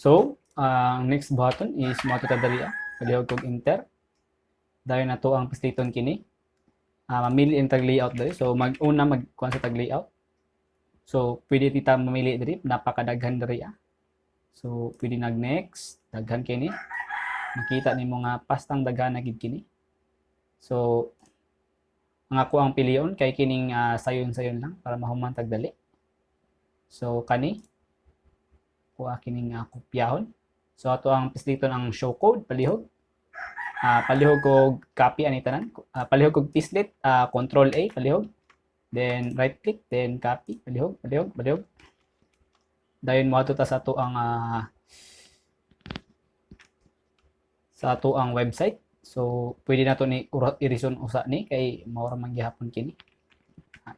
So, ang next button is moto ta diri palihog kog enter. Dayon na to ang piston kini. Mamili ang tag layout diri. So, mag-una magkuha sa tag layout. So, pwede tita mamili diri, napakadaghan diri. So, pwede nag next, daghan kini. Makita nimo nga pastang daghan na gid kini. So, ang ako ang pilion kay kining sayon-sayon lang para mahuman tag dali. So, kani kuha kining kopyahon. So, ato ang pisliton ang show code palihog. Palihog kog copy ani tanan. Palihog kog pislit, control A palihog. Then right click, then copy, palihog, palihog, palihog. Dayon mo ato ta sa ato ang website. So pwede na to ni i-reason usa ni kay mao ra man gihapon kini.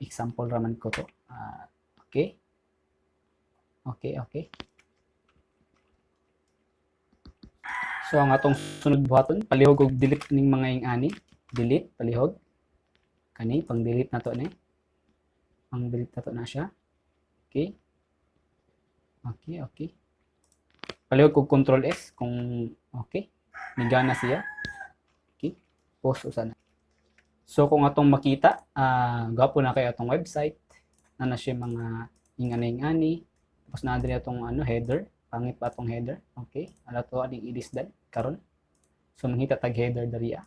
Example ra man ko to. Okay. Okay. So ang atong sunod buhaton, palihog og delete ning mga ingani. Delete, palihog. Kani pang delete na to ni. Pang delete na to na siya. Okay. Palihog kog control S kung okay. Nigana siya. Okay. Post usa na. So kung atong makita, gapo na kay atong website. Na siya mga ingani-ingani. Tapos na diri atong header. Pangit pa atong header. Okay. Ala to aning i-display karon. So manghita tag header diri.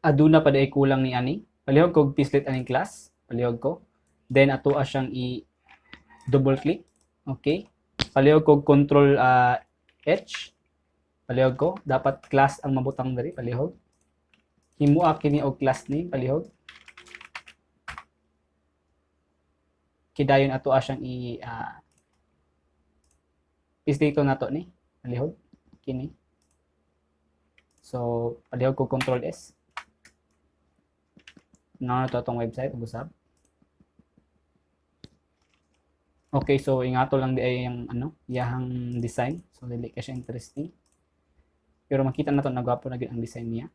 Aduna pa day kulang ni ani. Palihog kog pislit aning class. Palihog ko. Then ato siyang i-double click. Okay. Palihog kog control H. Palihog ko. Dapat class ang mabutang diri. Palihog. Himua kini og class name. Palihog. Kidayon ato siyang pisliton nato ni. Palihog. Kini. So, palihog kog control S. Na to atong website usab. Okay, so ingato lang di ay yung iyahang design. So dili ka siya interesting. Pero makita na to nagwapo na gid ang design niya.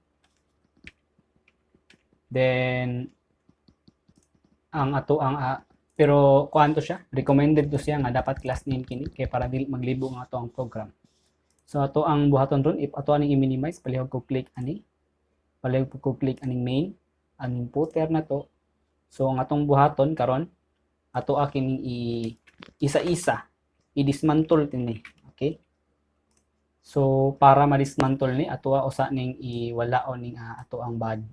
Then ang ato ang pero kuan to siya, recommended to siya nga dapat class name kini kay para dili maglibo nga ato ang program. So ato ang buhaton ron if ato aning i-minimize, palihog ko click ani. Palihog ko click aning main, aning footer na to. So ang atong buhaton karon ato kining isa-isa i-dismantle tini. Okay? So para ma-dismantle ni ato usa ning iwalaon ning ato ang bad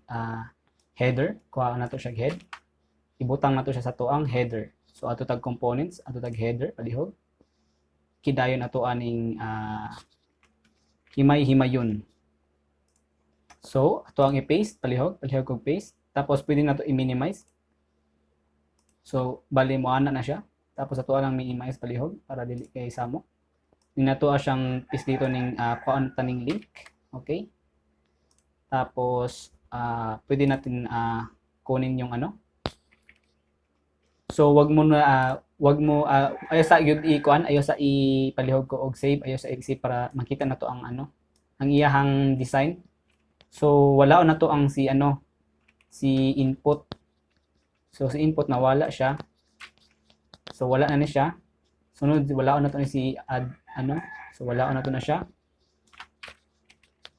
header, kuha na to siya head. Ibutang na to siya sa ato ang header. So ato tag components, ato tag header palihog. Kidayon ato aning himay-himayon. So ato ang i-paste palihog kog paste. Tapos pwede na to i-minimize. So bali mo ana na siya. Tapos ato lang minimize palihog para dili kay samo. Ninato siyang pisdito ning kuan taning link. Okay? Tapos pwede natin kunin yung So wag mo ayo sa gyud i-kuan, ayo sa ipalihog ko og save, ayo sa exit para makita na to ang ang iyahang design. So wala na to ang si input. So si input nawala siya. So wala na ni siya. Sunod wala na to ni si add So wala na to na siya.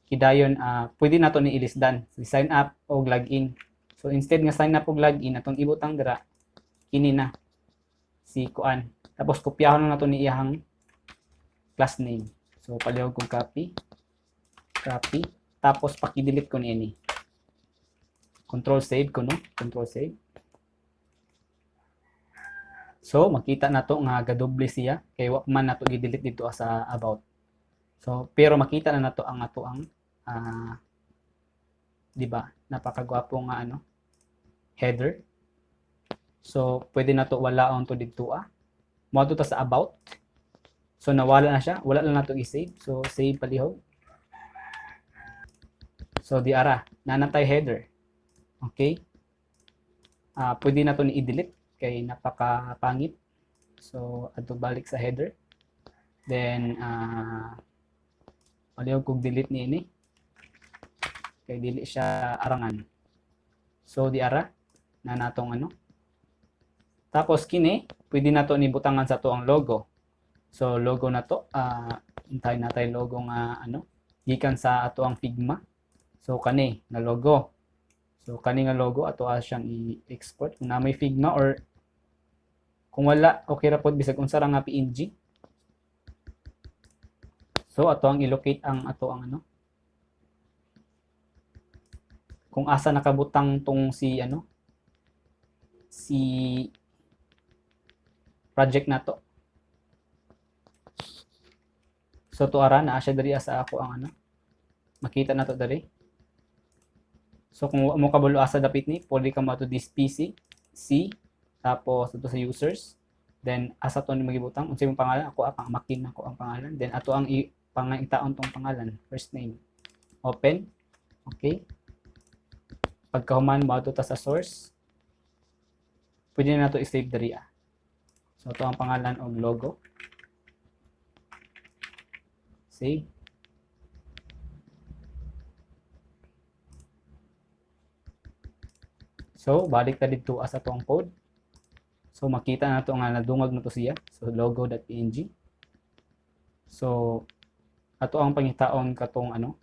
Kidayon pwede na to ni i-list si sign up o login. So instead nga sign up og login atong ibutang dira kini na si kuan. Tapos kopyahon na to ni iyang class name. So palihog kong copy. Tapos paki-delete ko niini. Control save ko no. Control save. So makita na to nga gadoble siya kay wa man nato i-delete dito sa about. So pero makita na nato ang ato ang di ba? Napakagwapo nga header. So pwede na to walaon to dito Mo to sa about. So nawala na siya, wala lang nato i-save. So save palihog. So di ara, nanatay header. Okay? Pwede na to ni i-delete kay napakapangit. So adto balik sa header. Then palihog kog delete niini. Kay dili siya arangan. So di ara na natong Tapos kini, pwede na to ni butangan sa to ang logo. So logo na to, intay na tayo logo nga ano, gikan sa ato ang Figma. So kani na logo. So kani nga logo ato siyang i-export kung na may Figma, or kung wala okay ra pod bisag unsa ra nga PNG. So ato ang i-locate ang ato ang ano, kung asa nakabutang tong si ano, si project na to. So to ara naa siya diri sa ako ang ano, makita na to diri. So kung mo kabalo asa dapit ni, pwede ka mo to this PC, C, tapos ito sa users, then asa to ni magibutang unsay mong pangalan, ako ang makin ako ang pangalan, then ato ang itaon tong pangalan, first name, open, okay. Pagkahuman mo ato ta sa source, pwede na to i-save diri. So ito ang pangalan og logo, save. So balik ta dito asa to ang code. So makita na to nga nadungag na to siya. So logo.png. So ato ang pangitaon katong ano,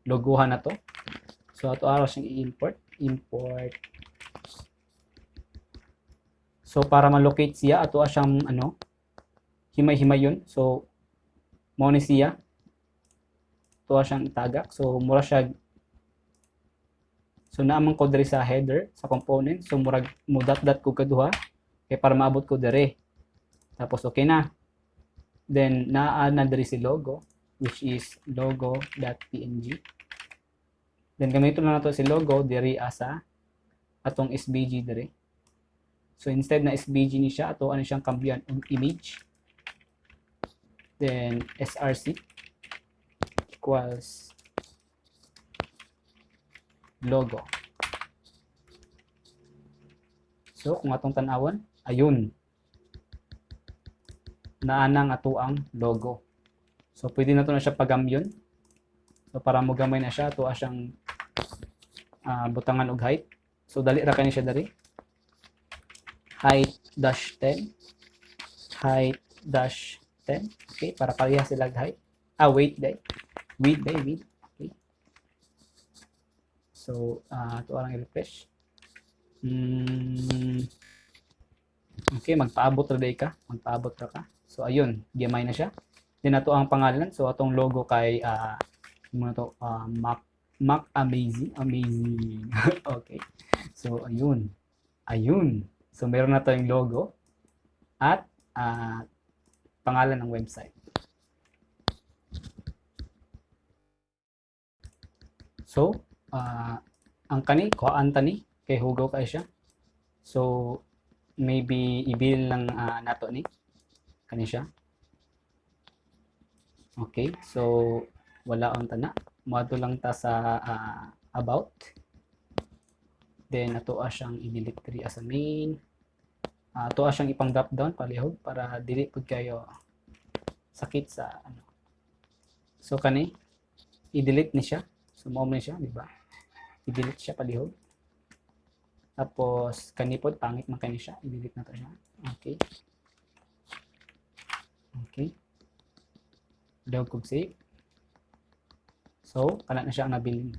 logohan na to. So ato ara siyang i-import, import. So para ma-locate siya ato siyang ano, himay-himayon. So mao ni siya. Ato siyang itagak. So mura siya. So naamang ko diri sa header sa component. So murag mo dot ko kaduha kay para maabot ko diri. Tapos okay na. Then naa na diri si logo, which is logo.png. Then gamiton na nato si logo diri asa atong SVG diri. So instead na SVG ni siya, ato ano siyang kambiyan og image. Then src equals logo. So kung atong tan-awon, ayun. Naanang ato ang logo. So pwede na to na siya pagamyon. So para mo gamay na siya, ato siyang butangan og height. So dali ra kani siya dari. Height dash 10. Height dash 10. Okay, para pareha sila height. Weight day. Width day, width. Okay. So ito lang i-refresh. Okay, magpaabot ra day ka. Magpaabot ra ka. So ayun, gamay na siya. Then ato ang pangalan. So atong logo kay ano to, Mac Amazing. Okay. So ayun. Ayun. So meron na tayong logo at pangalan ng website. So ang kani kuhaan tani kay hugaw kay siya. So maybe i-build lang nato ni kani siya. Okay, so wala on tana. Moadto lang ta sa about. Then ato siyang i-delete diri as a main. Ato siyang ipang drop down palihog para dili pud kayo sakit sa ano. So kani i-delete ni siya. So mao man siya, di ba? I-delete siya palihog. Tapos kani pod pangit man kani siya, i-delete na to siya. Okay. Okay. Daw kog save. So kana na siya ang nabilin.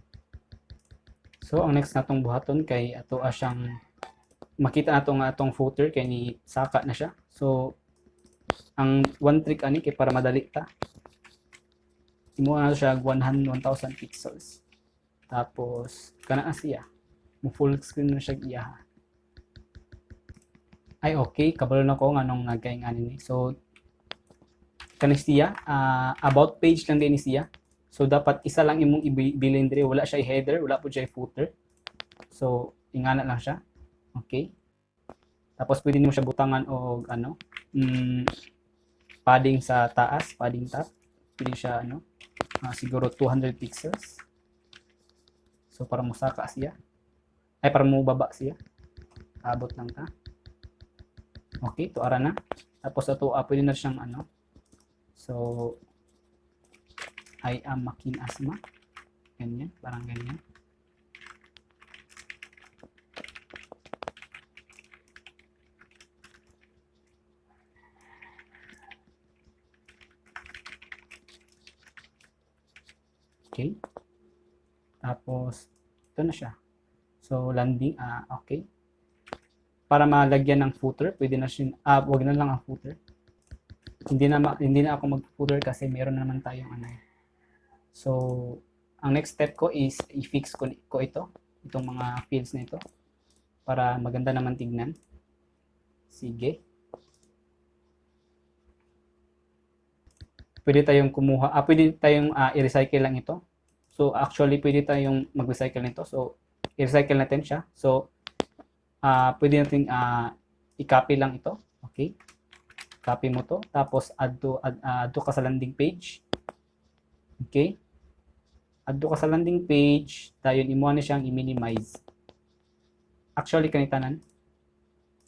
So ang next natong buhaton kay ato siyang makita nato nga atong footer kay ni saka na siya. So ang one trick ani kay para madali ta. Imo na siya 1000 pixels. Tapos kana na siya. Mo full screen na siya iya. Ay okay, kabalo na ko nganong nagkay ngani ni. So kani siya about page lang din ni siya. So dapat isa lang imong ibilin diri, wala siya header, wala po siya footer. So ingana lang siya. Okay. Tapos pwede nimo siya butangan og ano, padding sa taas, padding top. Pwede siya ano, siguro 200 pixels. So para mo saka siya. Ay para mo baba siya. Abot lang ta. Okay, to ara na. Tapos ato pwede na siyang ano. So I am Makin Asma. Ganyan, parang ganyan. Okay. Tapos, ito na siya. So, landing, okay. Para malagyan ng footer, pwede na siya, wag na lang ang footer. Hindi na ako mag-footer kasi meron na naman tayong ano. So, ang next step ko is i-fix ko itong mga fields na ito para maganda naman tignan. Sige. Pwede tayong pwede tayong i-recycle lang ito. So, actually, pwede tayong mag-recycle nito. So, i-recycle natin siya. So, pwede natin i-copy lang ito. Okay. Copy mo to. Tapos, add to ka sa landing page. Okay. Add to ka sa landing page. Dayon, imuha na siyang i-minimize. Actually, kanitanan.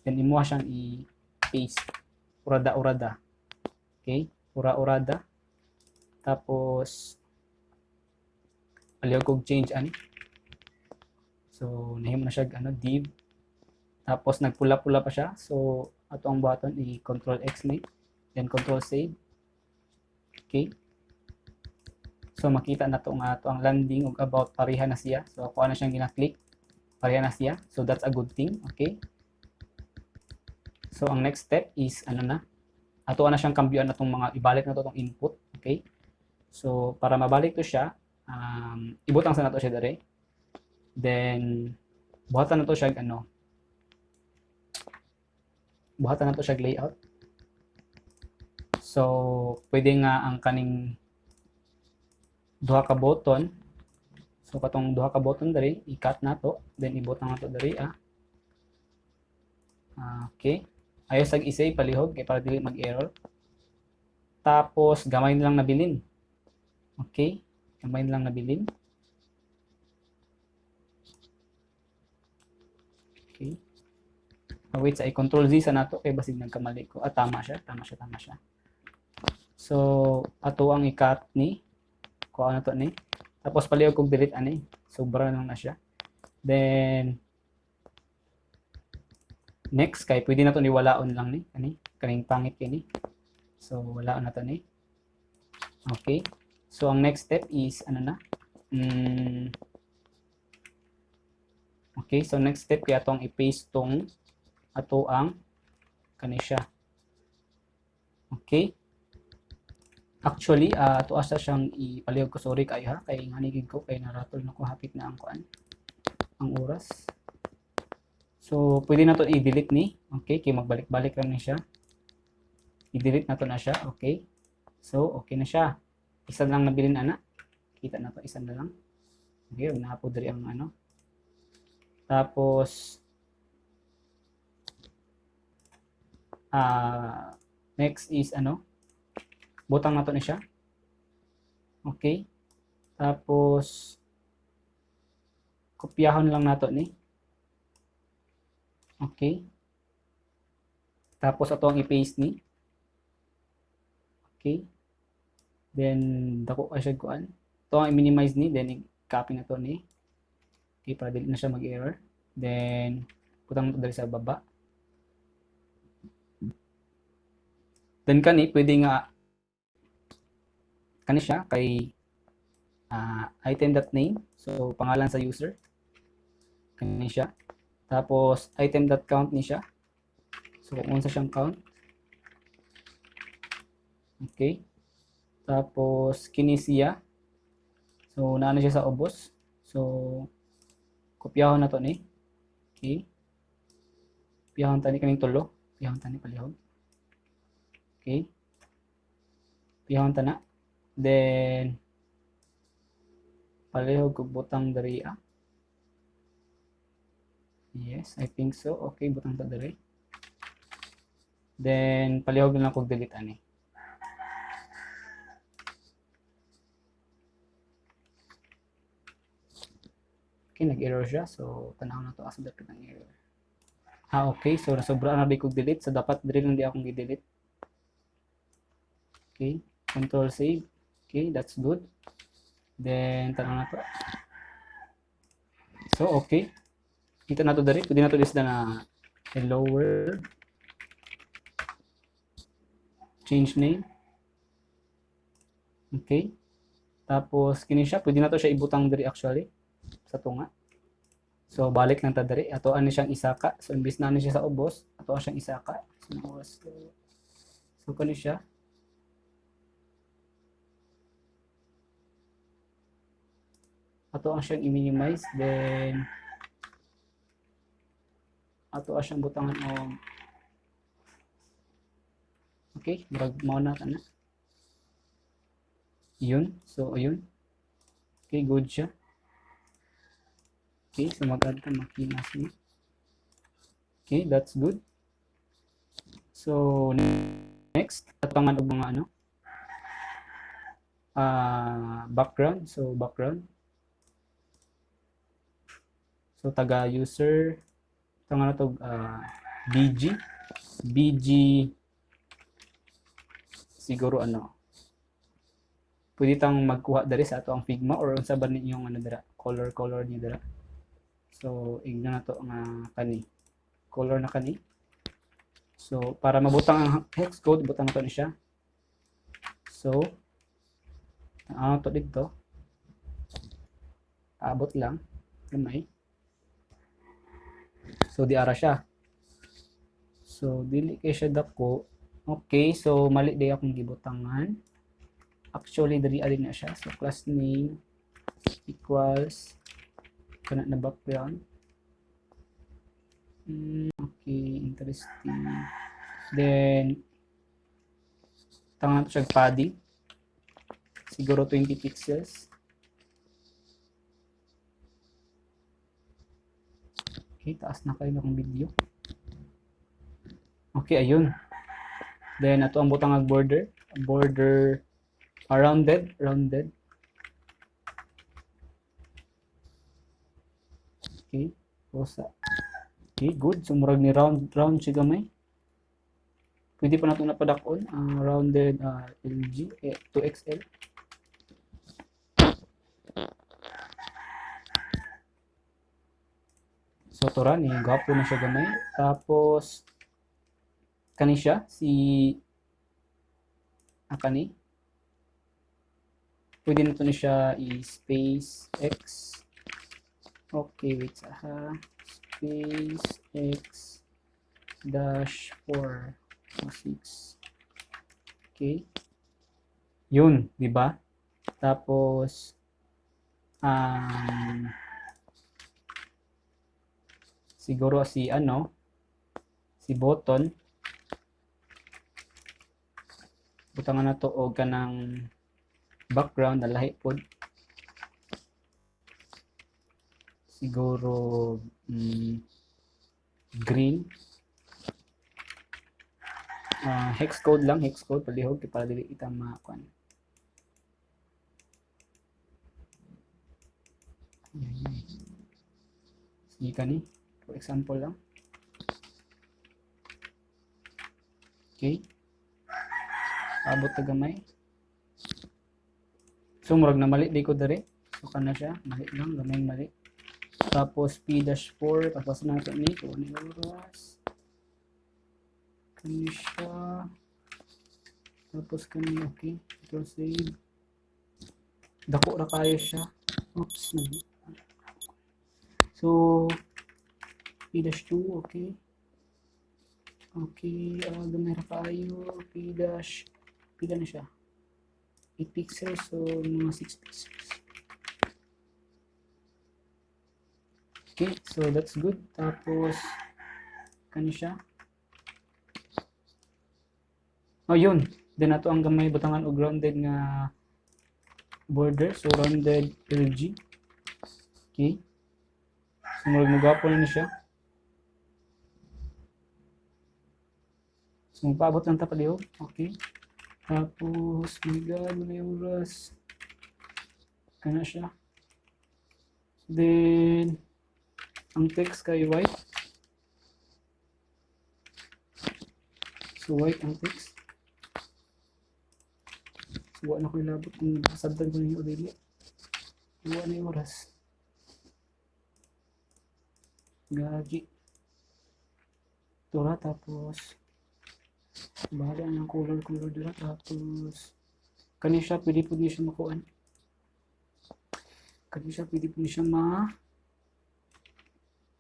Then, imuha siyang i-paste. Urada-urada. Okay. Ura-urada. Tapos, aliw kong change ani. So, nahimo na siya div. Tapos, nagpula-pula pa siya. So, ato ang button, i-control X ni. Then, control save. Okay. So, makita na to nga ang landing ug about pareha na siya. So, ako na siyang gina-click. Pareha na siya. So, that's a good thing. Okay. So, ang next step is, ato na siyang kambyuan na itong ibalik na to itong input. Okay. So, para mabalik to siya, ibutang sa na to siya dere. Then, buhatan na to siya, buhatan na to siya layout. So, pwede nga ang kaning duha ka button. So, katong duha ka button dere, i-cut na to. Then, ibutang na to dere, okay. Ayos sag isay palihog kay para dili mag-error. Tapos gamay lang nabilin. Okay? Gamay lang nabilin. Okay. Wait sa i-control Z sa nato kay basig nagkamali ko. Tama siya. So, ato ang i-cut ni ko ano to ni. Tapos palihog kog delete ani. Sobra lang na siya. Then next kay pwede na to ni walaon lang ni kaning pangit kini. So walaon na to ni. Okay. So ang next step is okay, so next step kay atong i-paste tong ato ang kani siya. Okay. Actually, ato asa siyang ipalihog ko, sorry kayo kay nganigig ko kay naratol na ko hapit na ang kuan ang oras. So, pwede na to i-delete ni. Okay, kay magbalik-balik lang ni siya. I-delete na to na siya. Okay. So, okay na siya. Isa lang nabilin Kita na to, isa na lang. Okay, huwag na po dali ang Tapos, next is butang na to na siya. Okay. Tapos, kopyahon lang nato ni. Okay. Tapos ato ang i-paste ni. Okay. Then dako ka siya kuan. Ito ang i-minimize ni, then i-copy na to ni. Okay, para dili na siya mag-error. Then putang mo dali sa baba. Then kani pwede nga kani siya kay item.name. So pangalan sa user. Kani siya. Tapos, item.count ni siya. So, kung unsa siyang count. Okay. Tapos, kini siya. So, naano siya sa ubos. So, kopyahon na to ni. Okay. Kopyahon tani kaning tulo. Kopyahon tani palihog. Okay. Kopyahon tana. Then, palihog kog butang diri Yes, I think so. Okay, butang ta dere. Then palihog na kog delete ani. Okay, nag-error siya. So tanaw na to asa dapat ang error. Okay, so nasobra na di kog delete. So dapat dire lang di akong i-delete. Okay, control save. Okay, that's good. Then tanaw na to. So okay. Kita na to dari, pwede na to list na hello world. Change name. Okay. Tapos kini siya pwede na to siya ibutang diri actually sa tunga. So balik lang ta diri ato ani siyang isaka. So imbis na ani siya sa ubos, ato siyang isaka. So kani siya. Ato ang siyang i-minimize then ato siyang butangan og okay, murag mao na kana. Yun. So ayun. Okay, good siya. Okay, so mag-add ka makinas niya. Okay, that's good. So next, tatangan og mga ano background. So background. So taga user tangan na to BG siguro ano. Pwede tang magkuha diri sa ato ang Figma or unsa ba ninyong ano dira, color niyo dira. So igna na to nga kani. Color na kani. So para mabutang ang hex code, butang na to ni siya. So to dito. Abot lang gamay. So di ara siya. So dili kay siya dako. Okay, so mali day akong gibutangan. Actually diri ali na siya. So class name equals kana na background. Okay, interesting. Then tangan siya padding. Siguro 20 pixels. Okay, taas na kayo ng video. Okay, ayun. Then ato ang butang ng border rounded. Okay, rosa. Okay, good. So murag ni round siya gamay. Pwede pa nato napadakon ang rounded LG 2XL. So tora ni gapo na siya gamay. Tapos kani siya si kani. Pwede na to ni siya i-space X. Okay, wait space X dash 4 o 6. Okay. Yun, di ba? Tapos siguro si button butangan na to og kanang background na lahi pod. Siguro green. Hex code palihog para dili kita makuan. Sige kani, for example lang. Okay. Abot ta gamay. So murag na mali di ko dere. So kana siya, mali lang, gamay mali. Tapos P-4, tapos na ito ni oras. Kani siya. Tapos kani okay. Ito save. Dako ra kayo siya. Oops. So P-2, okay. Okay, gamay ra kayo. Pila na siya? 8 pixels, so mga 6 pixels. Okay, so that's good. Tapos kani siya. Oh, yun. Then ato ang gamay butangan og rounded nga border. So rounded LG. Okay. So magapo na siya. So magpaabot lang ta palihog. Okay. Tapos my god, may oras. Kana siya. Then ang text kay white. So white ang text. So wala na ko ilabot kung sabtan ko niyo dili. Wala na oras. Gagi. Tura tapos bahala ng color dira tapos kani siya pwede siya makuan. Kani siya, pwede po siya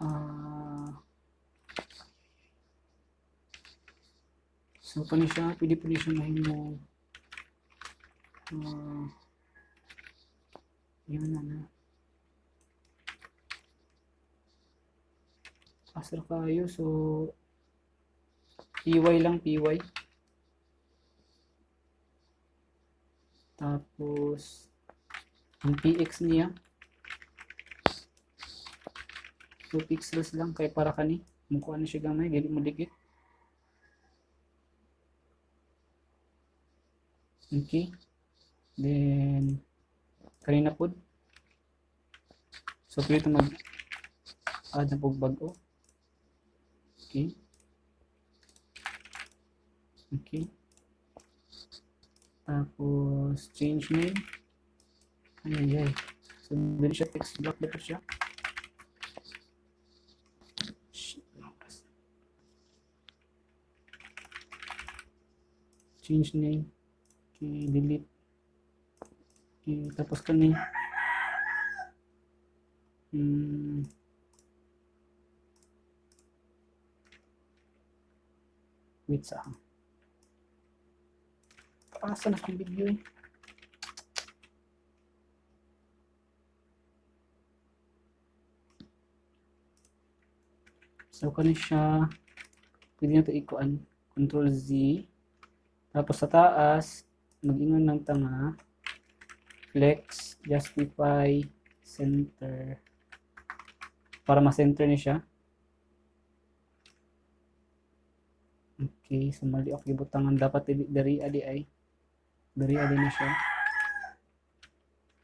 ah, so kani siya, pwede po siya mahimo yun na asar kayo, so PY lang, PY. Tapos ang PX niya 2 pixels lang, kay para kani mukha na siya gamay, dili mo dikit. Okay, then kanina po, so pwede mag add na po bago. Okay, okay, tapos change name. Ay, so dili siya text block dito siya. Change name. Okay, delete. Okay, tapos kani wait sa asa na akong video eh. So kani siya, pwede na ito ikuan, Control Z, tapos sa taas mag-ingon ng tanga, flex, justify, center, para ma-center niya siya. Okay, so mali ako gibutangan, dapat dari adi ay na siya.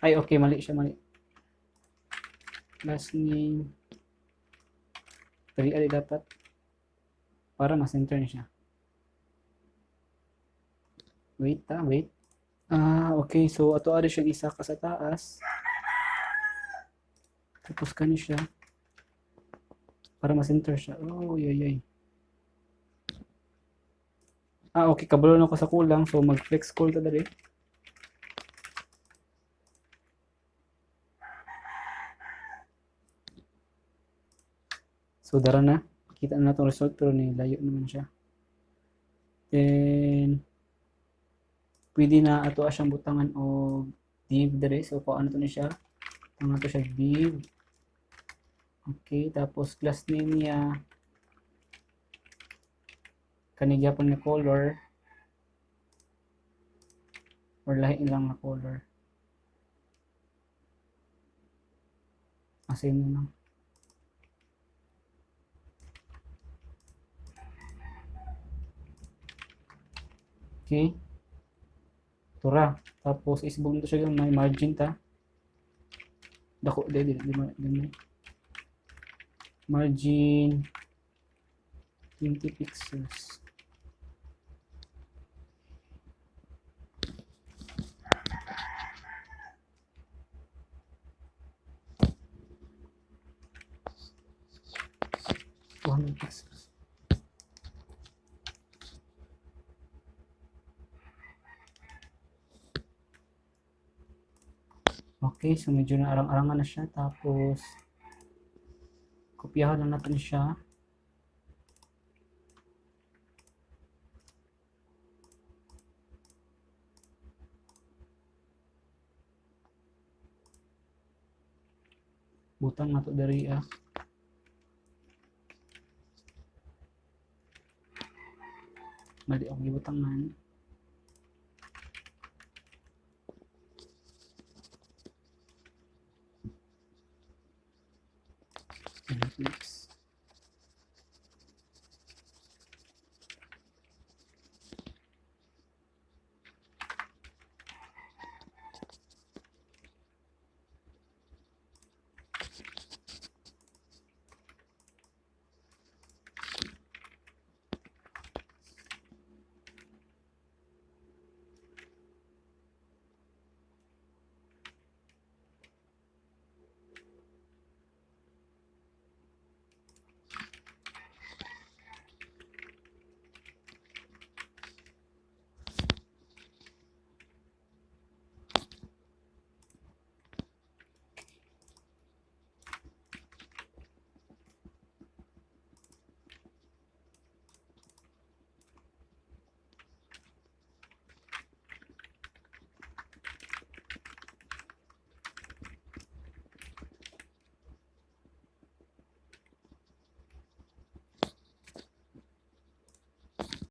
Ay, okay, mali siya, mali. Last name dari adi dapat para ma-center niya siya. Wait. Okay, so ato ari siya isa ka sa taas. Tapos kani siya para ma-center siya. Oh, yay. Okay, kabalo na ko sa kulang, so mag-flex scroll ta dali. So dara na, kita na itong result, pero layo naman siya. Then pwede na ato siyang butangan o div dali. So kung ano to ni siya, ang ato siya div. Okay, tapos class name niya kanigya po na color or lahi lang na color. Same na lang. Okay, tura. Tapos isbog nito siya may margin ta. Dako di margin 20 pixels. Pixels. Okay, so medyo na arang-arangan na siya. Tapos kopyahan na natin siya. Butang na to dari mali ang gibutangan.